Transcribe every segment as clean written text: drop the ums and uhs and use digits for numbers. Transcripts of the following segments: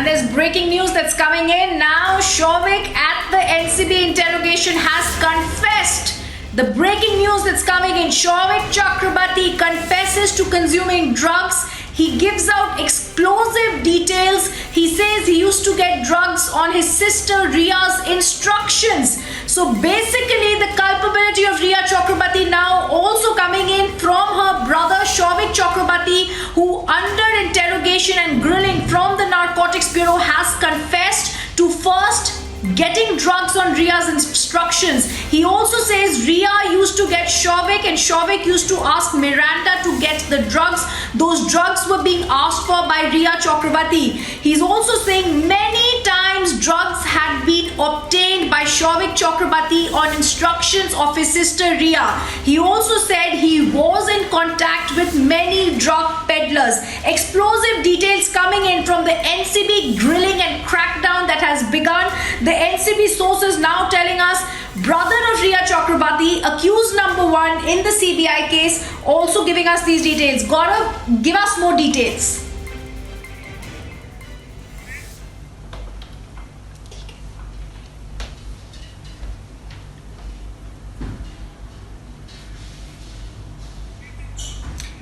And there's breaking news that's coming in now. Shouvik at the NCB interrogation has confessed. The breaking news that's coming in: Shouvik Chakrabarti confesses to consuming drugs. He gives out explosive details. He says he used to get drugs on his sister Riya's instructions. So basically, the culpability of Riya Chakrabarti now also coming in from her brother Shouvik Chakrabarti, who under interrogation and grilling from the Narcotics Bureau has confessed to first getting drugs on Riya's instructions. He also says Riya used to get Shouvik and Shouvik used to ask Miranda to get the drugs. Those drugs were being asked for by Riya Chakrabarti. He's also saying many times drugs had been obtained by Shouvik Chakrabarti on instructions of his sister Riya. He also said he was in contact with many drug peddlers. Explosive details coming in from the NCB grilling and crackdown that has begun. The NCB sources now telling us brother of Riya Chakrabarti, accused number 1 in the CBI case, also giving us these details. Gaurav, give us more details.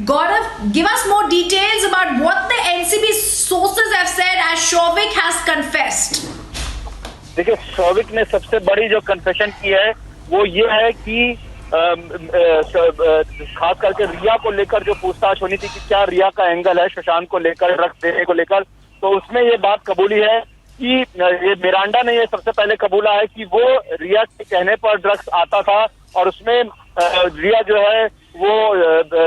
Gaurav, give us more details about what the NCB sources have said as Shouvik has confessed. देखिए, शौविक ने सबसे बड़ी जो confession की है वो ये है कि खास करके रिया को लेकर जो पूछताछ होनी थी कि क्या रिया का एंगल है सुशांत को लेकर, ड्रग्स देने को लेकर, तो उसमें ये बात कबूली है कि ये मिरांडा ने ये सबसे पहले कबूला है कि वो रिया के कहने पर ड्रग्स आता था और उसमें रिया जो है वो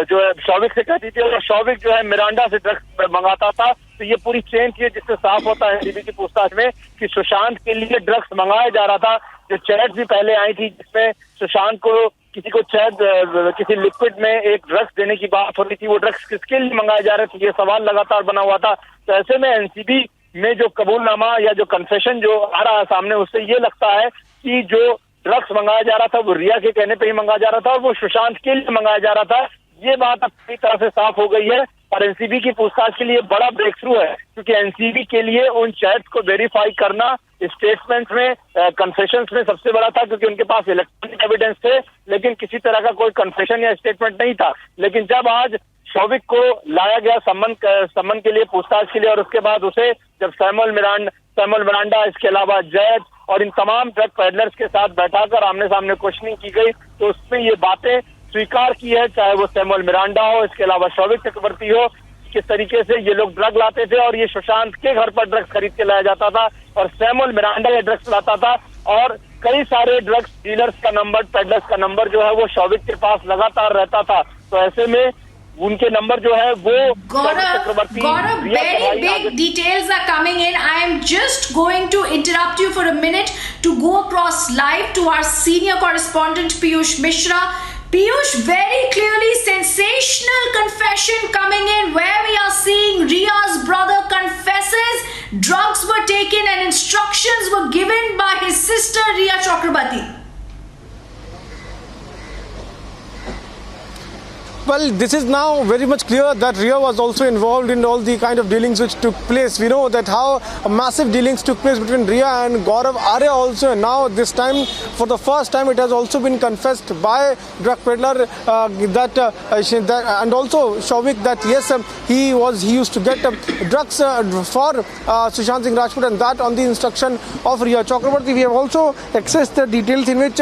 जो है शौविक से कहती थी और शौविक जो है मिरांडा से ड्रग्स मंगाता था। तो ये पूरी चेन थी जिससे साफ होता है एनसीबी की पूछताछ में कि सुशांत के लिए ड्रग्स मंगाया जा रहा था। जो चैट भी पहले आई थी जिसमें सुशांत को किसी को चैट किसी लिक्विड में एक ड्रग्स देने की बात हो रही थी, वो ड्रग्स किसके लिए मंगाए जा रहे थे, ये सवाल लगातार बना हुआ था। तो ऐसे में एनसीबी में जो कबूलनामा या जो कन्फेशन जो आ रहा है सामने, उससे ये लगता है कि जो ड्रग्स मंगाया जा रहा था वो रिया के कहने पे ही मंगाया जा रहा था और वो सुशांत के लिए मंगाया जा रहा था। ये बात अब पूरी तरह से साफ हो गई है और एनसीबी की पूछताछ के लिए बड़ा ब्रेक थ्रू है, क्योंकि एनसीबी के लिए उन चैट्स को वेरीफाई करना स्टेटमेंट्स में कन्फेशंस में सबसे बड़ा था, क्योंकि उनके पास इलेक्ट्रॉनिक एविडेंस थे लेकिन किसी तरह का कोई कन्फेशन या स्टेटमेंट नहीं था। लेकिन जब आज शौविक को लाया गया सम्मन के लिए, पूछताछ के लिए, और उसके बाद उसे जब सैमुअल मिरांडा इसके अलावा जैज और इन तमाम ड्रग पैडलर्स के साथ बैठाकर आमने सामने क्वेश्चनिंग की गई, तो उसमें ये बातें स्वीकार की है, चाहे वो सैमुअल मिरांडा हो, इसके अलावा शौविक चक्रवर्ती हो, किस तरीके से ये लोग ड्रग लाते थे और ये सुशांत के घर पर ड्रग्स खरीद के लाया जाता था और सैमुअल मिरांडा ये ड्रग्स लाता था और कई सारे ड्रग्स डीलर्स का नंबर, पेडलर्स का नंबर जो है वो शौविक के पास लगातार रहता था। तो ऐसे में उनके नंबर जो है वो Gaurav, very big details are coming in. I am just going to interrupt you for a minute to go across live to our senior correspondent Piyush Mishra. Piyush, very clearly sensational confession coming in where we are seeing Riya's brother confesses drugs were taken and instructions were given by his sister Riya Chakrabarti. Well, this is now very much clear that Riya was also involved in all the kind of dealings which took place. We know that how massive dealings took place between Riya and Gaurav Arya also, and now this time, for the first time, it has also been confessed by drug peddler and also Shouvik that yes, he used to get drugs for Sushant Singh Rajput, and that on the instruction of Riya Chakrabarti. We have also accessed the details in which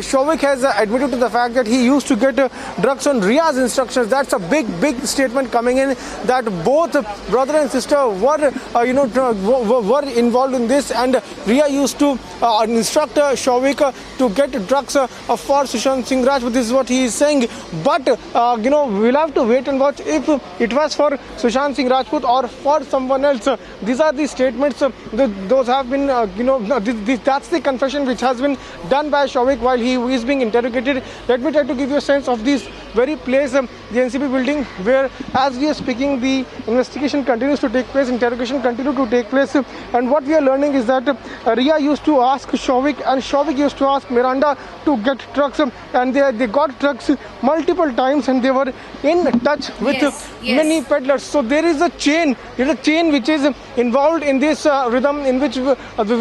Shouvik has admitted to the fact that he used to get drugs on Riya's instructions. That's a big statement coming in, that both brother and sister were were involved in this, and Riya used to instruct Shouvik to get drugs for Sushant Singh Rajput. This is what he is saying. But we'll have to wait and watch if it was for Sushant Singh Rajput or for someone else. These are the statements. Those have been that's the confession which has been done by Shouvik while he is being interrogated. Let me try to give you a sense of this very place the NCB building, where as we are speaking, the investigation continues to take place, interrogation continue to take place, and what we are learning is that Ria used to ask Shovik and Shovik used to ask Miranda to get trucks, and they got trucks multiple times, and they were in touch with Yes, yes. many peddlers. So there is a chain which is involved in this rhythm, in which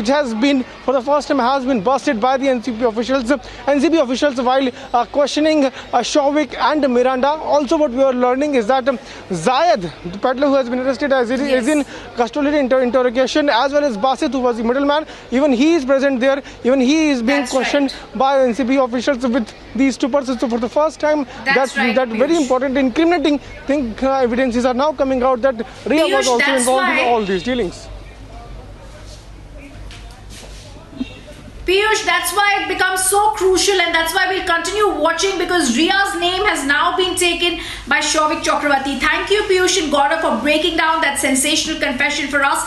has been for the first time has been busted by the NCB officials while questioning Shovik and Miranda. Also, what we are learning is that Zayed, the peddler who has been arrested, is in custodial interrogation, as well as Basit, who was the middleman. Even he is present there. Even he is being That's questioned by NCB officials with these two persons. So for the first time, That's right, that very Piyush. important incriminating evidences are now coming out that Ria was Piyush, also that's involved in why- all these dealings. Piyush, that's why it becomes so crucial, and that's why we'll continue watching, because Ria's name has now been taken by Shovik Chakrabarti. Thank you, Piyush and Gaurav, for breaking down that sensational confession for us.